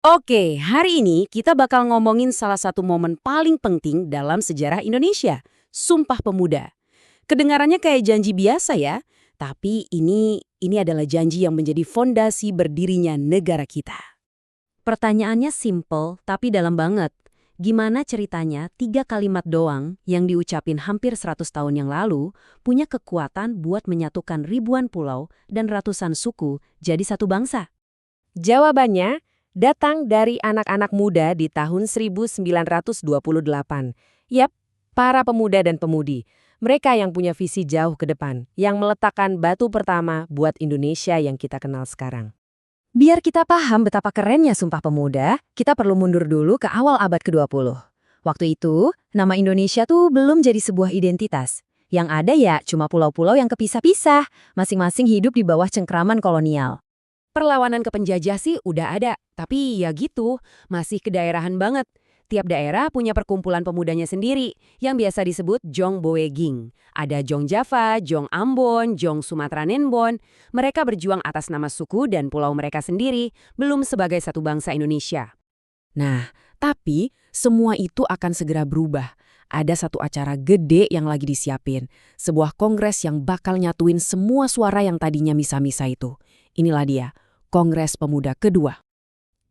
Oke, hari ini kita bakal ngomongin salah satu momen paling penting dalam sejarah Indonesia, Sumpah Pemuda. Kedengarannya kayak janji biasa ya, tapi ini adalah janji yang menjadi fondasi berdirinya negara kita. Pertanyaannya simple tapi dalam banget. Gimana ceritanya 3 kalimat doang yang diucapin hampir 100 tahun yang lalu punya kekuatan buat menyatukan ribuan pulau dan ratusan suku jadi satu bangsa? Jawabannya datang dari anak-anak muda di tahun 1928. Yap, para pemuda dan pemudi. Mereka yang punya visi jauh ke depan, yang meletakkan batu pertama buat Indonesia yang kita kenal sekarang. Biar kita paham betapa kerennya Sumpah Pemuda, kita perlu mundur dulu ke awal abad ke-20. Waktu itu, nama Indonesia tuh belum jadi sebuah identitas. Yang ada ya cuma pulau-pulau yang kepisah-pisah, masing-masing hidup di bawah cengkraman kolonial. Perlawanan ke penjajah sih udah ada, tapi ya gitu, masih kedaerahan banget. Tiap daerah punya perkumpulan pemudanya sendiri, yang biasa disebut Jong Boeging. Ada Jong Java, Jong Ambon, Jong Sumatera Nenbon. Mereka berjuang atas nama suku dan pulau mereka sendiri, belum sebagai satu bangsa Indonesia. Nah, tapi semua itu akan segera berubah. Ada satu acara gede yang lagi disiapin. Sebuah kongres yang bakal nyatuin semua suara yang tadinya misa-misa itu. Inilah dia, Kongres Pemuda Kedua.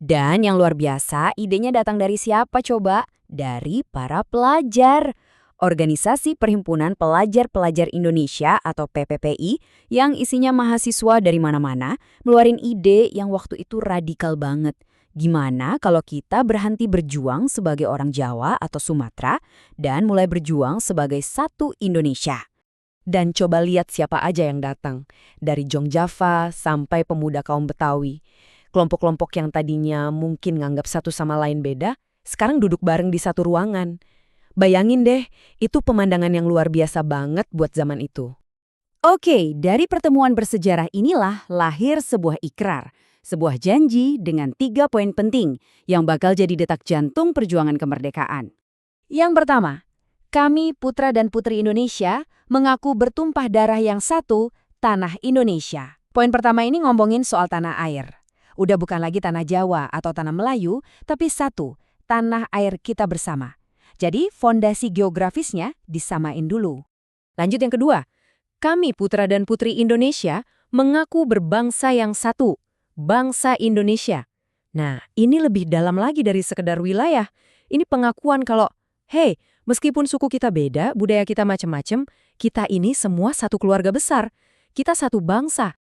Dan yang luar biasa, idenya datang dari siapa coba? Dari para pelajar. Organisasi Perhimpunan Pelajar-Pelajar Indonesia atau PPPI yang isinya mahasiswa dari mana-mana ngeluarin ide yang waktu itu radikal banget. Gimana kalau kita berhenti berjuang sebagai orang Jawa atau Sumatera dan mulai berjuang sebagai satu Indonesia? Dan coba lihat siapa aja yang datang. Dari Jong Java sampai pemuda kaum Betawi. Kelompok-kelompok yang tadinya mungkin nganggap satu sama lain beda, sekarang duduk bareng di satu ruangan. Bayangin deh, itu pemandangan yang luar biasa banget buat zaman itu. Oke, dari pertemuan bersejarah inilah lahir sebuah ikrar. Sebuah janji dengan 3 poin penting yang bakal jadi detak jantung perjuangan kemerdekaan. Yang pertama, kami putra dan putri Indonesia mengaku bertumpah darah yang satu, tanah Indonesia. Poin pertama ini ngomongin soal tanah air. Udah bukan lagi tanah Jawa atau tanah Melayu, tapi satu, tanah air kita bersama. Jadi fondasi geografisnya disamain dulu. Lanjut yang kedua, kami putra dan putri Indonesia mengaku berbangsa yang satu, bangsa Indonesia. Nah, ini lebih dalam lagi dari sekedar wilayah. Ini pengakuan kalau, hey, meskipun suku kita beda, budaya kita macam-macam, kita ini semua satu keluarga besar. Kita satu bangsa.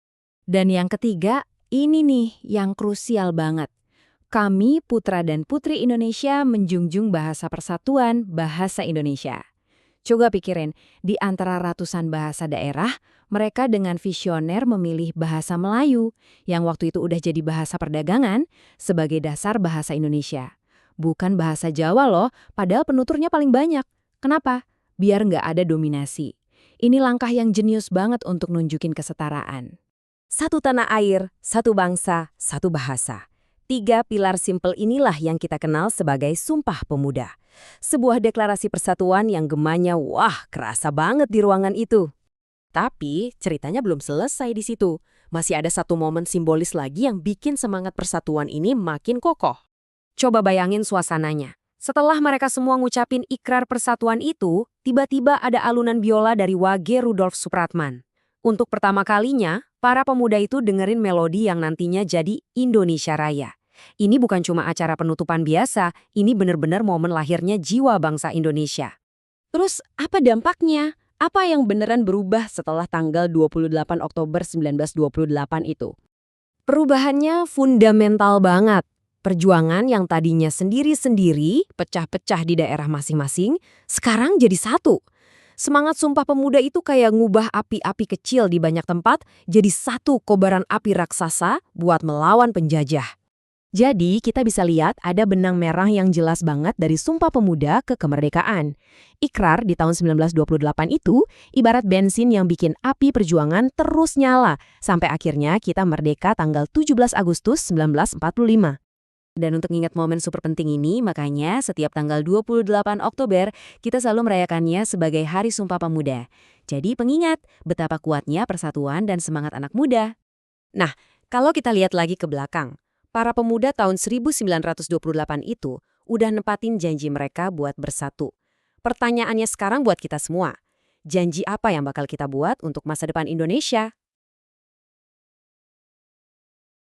Dan yang ketiga, ini nih yang krusial banget. Kami putra dan putri Indonesia menjunjung bahasa persatuan, bahasa Indonesia. Coba pikirin, di antara ratusan bahasa daerah, mereka dengan visioner memilih bahasa Melayu, yang waktu itu udah jadi bahasa perdagangan, sebagai dasar bahasa Indonesia. Bukan bahasa Jawa loh, padahal penuturnya paling banyak. Kenapa? Biar nggak ada dominasi. Ini langkah yang jenius banget untuk nunjukin kesetaraan. Satu tanah air, satu bangsa, satu bahasa. 3 pilar simpel inilah yang kita kenal sebagai Sumpah Pemuda. Sebuah deklarasi persatuan yang gemanya wah kerasa banget di ruangan itu. Tapi ceritanya belum selesai di situ. Masih ada satu momen simbolis lagi yang bikin semangat persatuan ini makin kokoh. Coba bayangin suasananya. Setelah mereka semua ngucapin ikrar persatuan itu, tiba-tiba ada alunan biola dari Wage Rudolf Supratman. Untuk pertama kalinya, para pemuda itu dengerin melodi yang nantinya jadi Indonesia Raya. Ini bukan cuma acara penutupan biasa, ini benar-benar momen lahirnya jiwa bangsa Indonesia. Terus apa dampaknya? Apa yang beneran berubah setelah tanggal 28 Oktober 1928 itu? Perubahannya fundamental banget. Perjuangan yang tadinya sendiri-sendiri, pecah-pecah di daerah masing-masing, sekarang jadi satu. Semangat Sumpah Pemuda itu kayak ngubah api-api kecil di banyak tempat jadi satu kobaran api raksasa buat melawan penjajah. Jadi kita bisa lihat ada benang merah yang jelas banget dari Sumpah Pemuda ke kemerdekaan. Ikrar di tahun 1928 itu ibarat bensin yang bikin api perjuangan terus nyala sampai akhirnya kita merdeka tanggal 17 Agustus 1945. Dan untuk ingat momen super penting ini, makanya setiap tanggal 28 Oktober, kita selalu merayakannya sebagai Hari Sumpah Pemuda. Jadi pengingat betapa kuatnya persatuan dan semangat anak muda. Nah, kalau kita lihat lagi ke belakang, Para pemuda tahun 1928 itu udah nepatin janji mereka buat bersatu. Pertanyaannya sekarang buat kita semua, janji apa yang bakal kita buat untuk masa depan Indonesia?